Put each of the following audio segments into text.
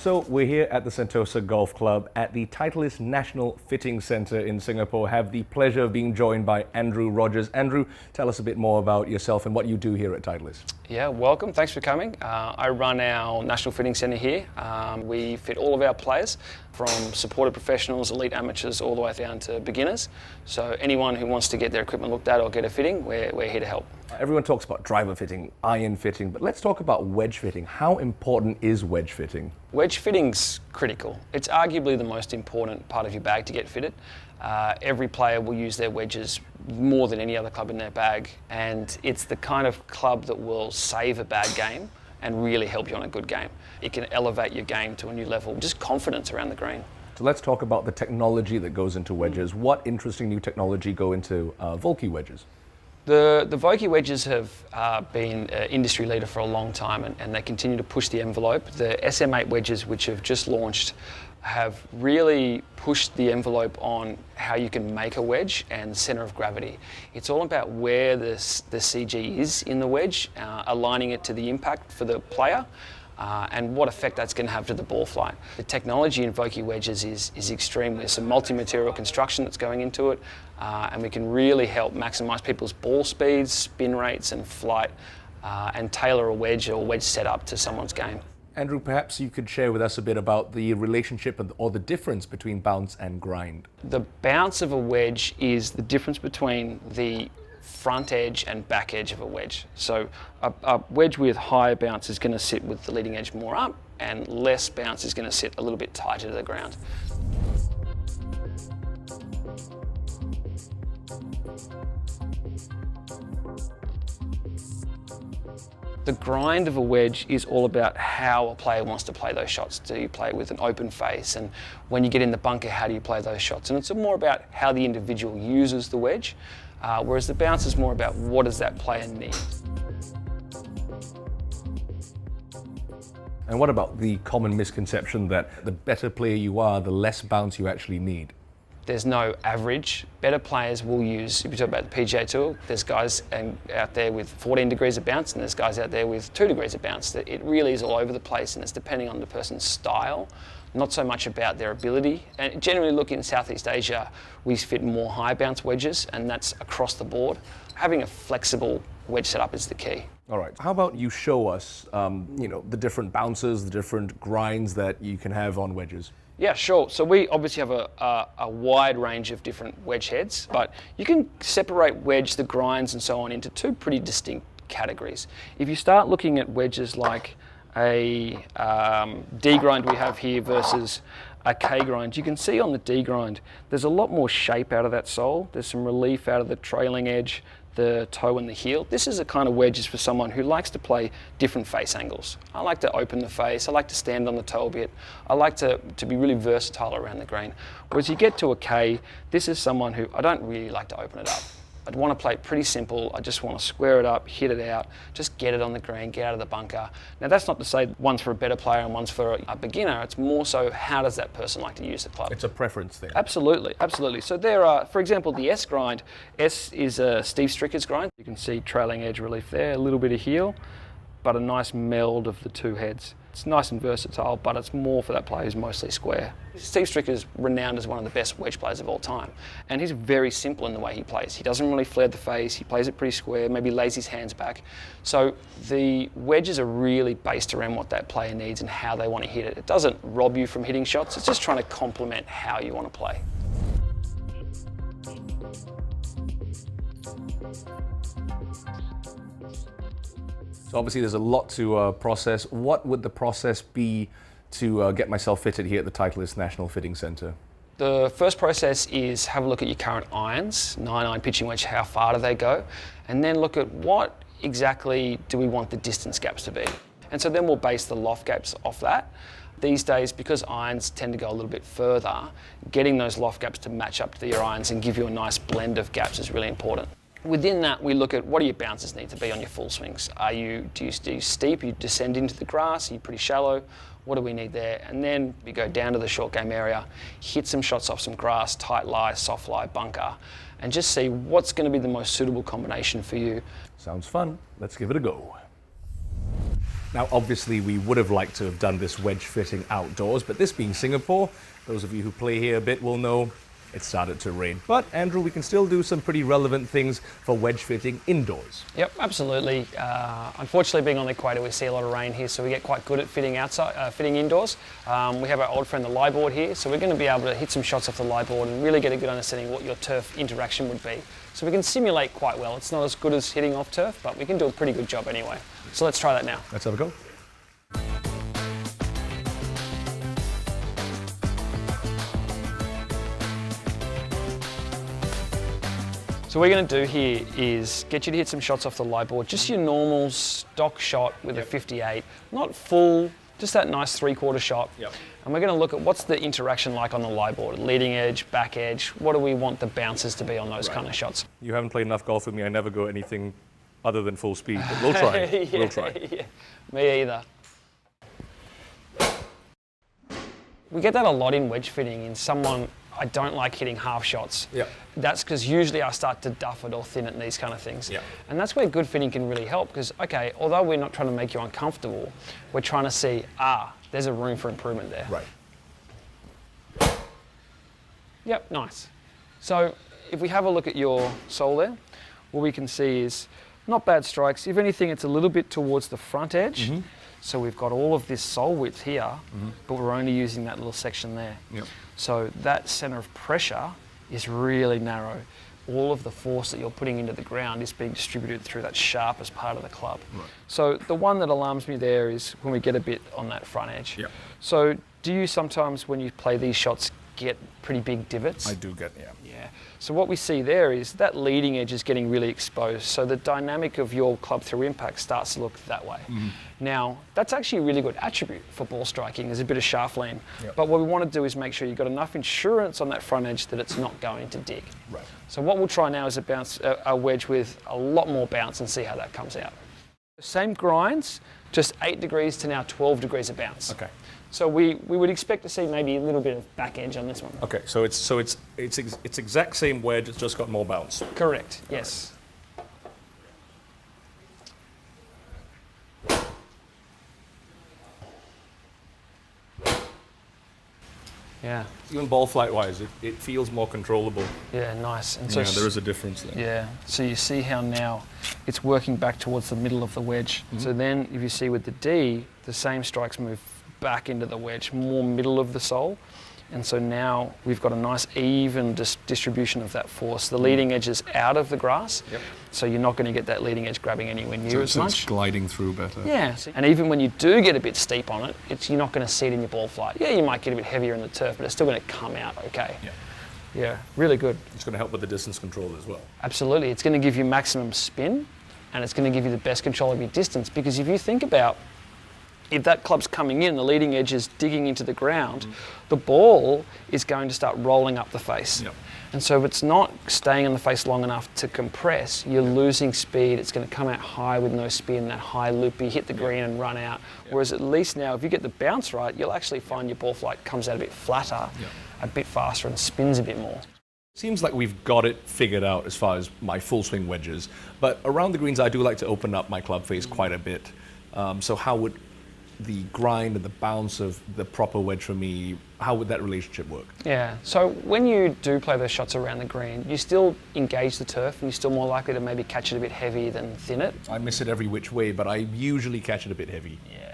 So we're here at the Sentosa Golf Club at the Titleist National Fitting Center in Singapore. Have the pleasure of being joined by Andrew Rogers. Andrew, tell us a bit more about yourself and what you do here at Titleist. Yeah, welcome. Thanks for coming. I run our National Fitting Centre here. We fit all of our players from supported professionals, elite amateurs, all the way down to beginners. So anyone who wants to get their equipment looked at or get a fitting, we're here to help. Everyone talks about driver fitting, iron fitting, but let's talk about wedge fitting. How important is wedge fitting? Wedge fitting's critical. It's arguably the most important part of your bag to get fitted. Every player will use their wedges more than any other club in their bag, and it's the kind of club that will save a bad game and really help you on a good game. It can elevate your game to a new level, just confidence around the green. So let's talk about the technology that goes into wedges. What interesting new technology go into Vokey wedges? The Vokey wedges have been an industry leader for a long time, and they continue to push the envelope. The SM8 wedges, which have just launched, have really pushed the envelope on how you can make a wedge and centre of gravity. It's all about where the CG is in the wedge, aligning it to the impact for the player, and what effect that's going to have to the ball flight. The technology in Vokey wedges is extreme. There's some multi-material construction that's going into it, and we can really help maximise people's ball speeds, spin rates and flight, and tailor a wedge or wedge setup to someone's game. Andrew, perhaps you could share with us a bit about the relationship or the difference between bounce and grind. The bounce of a wedge is the difference between the front edge and back edge of a wedge. So a wedge with higher bounce is going to sit with the leading edge more up, and less bounce is going to sit a little bit tighter to the ground. The grind of a wedge is all about how a player wants to play those shots. Do you play with an open face? And when you get in the bunker, how do you play those shots? And it's more about how the individual uses the wedge, whereas the bounce is more about what does that player need. And what about the common misconception that the better player you are, the less bounce you actually need? There's no average. Better players will use, if you talk about the PGA Tour, there's guys out there with 14 degrees of bounce and there's guys out there with 2 degrees of bounce. It really is all over the place, and it's depending on the person's style, not so much about their ability. And generally look in Southeast Asia, we fit more high bounce wedges, and that's across the board. Having a flexible wedge setup is the key. All right, how about you show us the different bounces, the different grinds that you can have on wedges? Yeah, sure. So we obviously have a wide range of different wedge heads, but you can separate wedge, the grinds and so on into two pretty distinct categories. If you start looking at wedges like a D grind we have here versus a K grind, you can see on the D grind there's a lot more shape out of that sole. There's some relief out of the trailing edge, the toe and the heel. This is a kind of wedges for someone who likes to play different face angles. I like to open the face, I like to stand on the toe a bit, I like to be really versatile around the green. Whereas you get to a K, this is someone who I don't really like to open it up. I'd want to play it pretty simple. I just want to square it up, hit it out, just get it on the green, get out of the bunker. Now that's not to say one's for a better player and one's for a beginner. It's more so how does that person like to use the club. It's a preference thing. Absolutely, absolutely. So there are, for example, the S grind. S is a Steve Stricker's grind. You can see trailing edge relief there, a little bit of heel, but a nice meld of the two heads. It's nice and versatile, but it's more for that player who's mostly square. Steve Stricker is renowned as one of the best wedge players of all time, and he's very simple in the way he plays. He doesn't really flare the face, he plays it pretty square, maybe lays his hands back. So the wedges are really based around what that player needs and how they want to hit it. It doesn't rob you from hitting shots, it's just trying to complement how you want to play. So obviously there's a lot to process. What would the process be to get myself fitted here at the Titleist National Fitting Center? The first process is have a look at your current irons, 9-iron pitching wedge, how far do they go? And then look at what exactly do we want the distance gaps to be. And so then we'll base the loft gaps off that. These days, because irons tend to go a little bit further, getting those loft gaps to match up to your irons and give you a nice blend of gaps is really important. Within that, we look at what do your bounces need to be on your full swings. Do you steep, you descend into the grass, are you pretty shallow? What do we need there? And then we go down to the short game area, hit some shots off some grass, tight lie, soft lie, bunker, and just see what's going to be the most suitable combination for you. Sounds fun. Let's give it a go. Now, obviously, we would have liked to have done this wedge fitting outdoors, but this being Singapore, those of you who play here a bit will know it started to rain. But, Andrew, we can still do some pretty relevant things for wedge fitting indoors. Yep, absolutely. Unfortunately, being on the equator, we see a lot of rain here, so we get quite good at fitting fitting indoors. We have our old friend, the lie board here, so we're going to be able to hit some shots off the lie board and really get a good understanding of what your turf interaction would be. So we can simulate quite well. It's not as good as hitting off turf, but we can do a pretty good job anyway. So let's try that now. Let's have a go. So what we're going to do here is get you to hit some shots off the lie board, just your normal stock shot with a 58, not full, just that nice 3/4 shot. Yep. And we're going to look at what's the interaction like on the lie board, leading edge, back edge, what do we want the bounces to be on those kind of shots. You haven't played enough golf with me. I never go anything other than full speed, but we'll try. Yeah, we'll try. Yeah. Me either. We get that a lot in wedge fitting in someone. I don't like hitting half shots. Yeah. That's because usually I start to duff it or thin it and these kind of things. Yeah. And that's where good fitting can really help because, okay, although we're not trying to make you uncomfortable, we're trying to see, there's a room for improvement there. Right. Yep, nice. So if we have a look at your sole there, what we can see is not bad strikes. If anything, it's a little bit towards the front edge. Mm-hmm. So we've got all of this sole width here, but we're only using that little section there. Yep. So that center of pressure is really narrow. All of the force that you're putting into the ground is being distributed through that sharpest part of the club. Right. So the one that alarms me there is when we get a bit on that front edge. Yep. So do you sometimes, when you play these shots, get pretty big divots? I do get, yeah. Yeah. So what we see there is that leading edge is getting really exposed. So the dynamic of your club through impact starts to look that way. Mm-hmm. Now, that's actually a really good attribute for ball striking. There's a bit of shaft lean. Yep. But what we want to do is make sure you've got enough insurance on that front edge that it's not going to dig. Right. So what we'll try now is a wedge with a lot more bounce and see how that comes out. Same grinds, just 8 degrees to now 12 degrees of bounce. Okay. So we would expect to see maybe a little bit of back edge on this one. Okay, so it's exact same wedge, it's just got more bounce. Correct, yes. Yeah. Even ball flight wise, it feels more controllable. Yeah, nice. And So there is a difference there. Yeah, so you see how now it's working back towards the middle of the wedge. Mm-hmm. So then if you see with the D, the same strikes move back into the wedge, more middle of the sole. And so now we've got a nice even distribution of that force. The leading edge is out of the grass, Yep. so you're not going to get that leading edge grabbing anywhere near as much. It's gliding through better. Yeah, and even when you do get a bit steep on it, you're not going to see it in your ball flight. Yeah, you might get a bit heavier in the turf, but it's still going to come out okay. Yeah. Yeah, really good. It's going to help with the distance control as well. Absolutely. It's going to give you maximum spin, and it's going to give you the best control of your distance, because if you think about if that club's coming in, the leading edge is digging into the ground, the ball is going to start rolling up the face. Yep. And so if it's not staying on the face long enough to compress, you're losing speed. It's going to come out high with no spin, that high loopy, hit the green and run out. Whereas at least now, if you get the bounce right, you'll actually find your ball flight comes out a bit flatter, a bit faster, and spins a bit more. Seems like we've got it figured out as far as my full swing wedges, but around the greens I do like to open up my club face quite a bit. So how would the grind and the bounce of the proper wedge for me, how would that relationship work? Yeah, so when you do play those shots around the green, you still engage the turf and you're still more likely to maybe catch it a bit heavy than thin it. I miss it every which way, but I usually catch it a bit heavy. Yeah.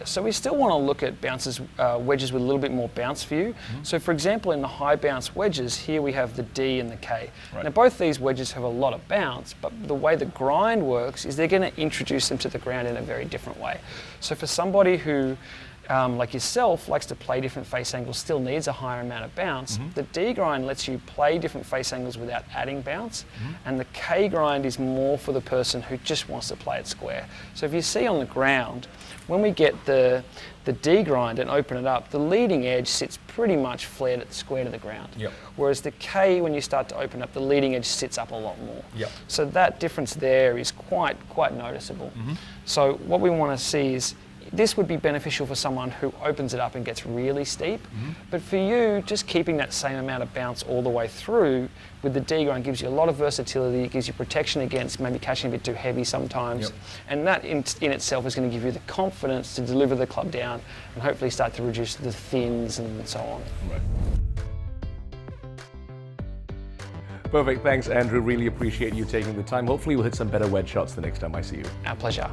So we still want to look at bounces, wedges with a little bit more bounce for you. So for example, in the high bounce wedges, here we have the D and the K. Right. Now both these wedges have a lot of bounce, but the way the grind works is they're going to introduce them to the ground in a very different way. So for somebody who, like yourself, likes to play different face angles, still needs a higher amount of bounce, the D grind lets you play different face angles without adding bounce, and the K grind is more for the person who just wants to play it square. So if you see on the ground, when we get the D grind and open it up, the leading edge sits pretty much flared at square to the ground. Yep. Whereas the K, when you start to open up, the leading edge sits up a lot more. Yep. So that difference there is quite noticeable. So what we want to see is, this would be beneficial for someone who opens it up and gets really steep. But for you, just keeping that same amount of bounce all the way through with the D grind gives you a lot of versatility. It gives you protection against maybe catching a bit too heavy sometimes. And that in itself is going to give you the confidence to deliver the club down and hopefully start to reduce the thins and so on. Right. Perfect. Thanks, Andrew. Really appreciate you taking the time. Hopefully we'll hit some better wedge shots the next time I see you. Our pleasure.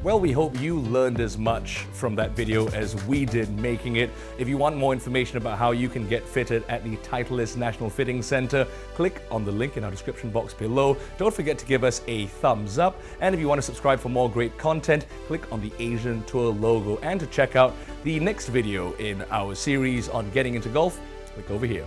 Well, we hope you learned as much from that video as we did making it. If you want more information about how you can get fitted at the Titleist National Fitting Center, click on the link in our description box below. Don't forget to give us a thumbs up. And if you want to subscribe for more great content, click on the Asian Tour logo. And to check out the next video in our series on getting into golf, click over here.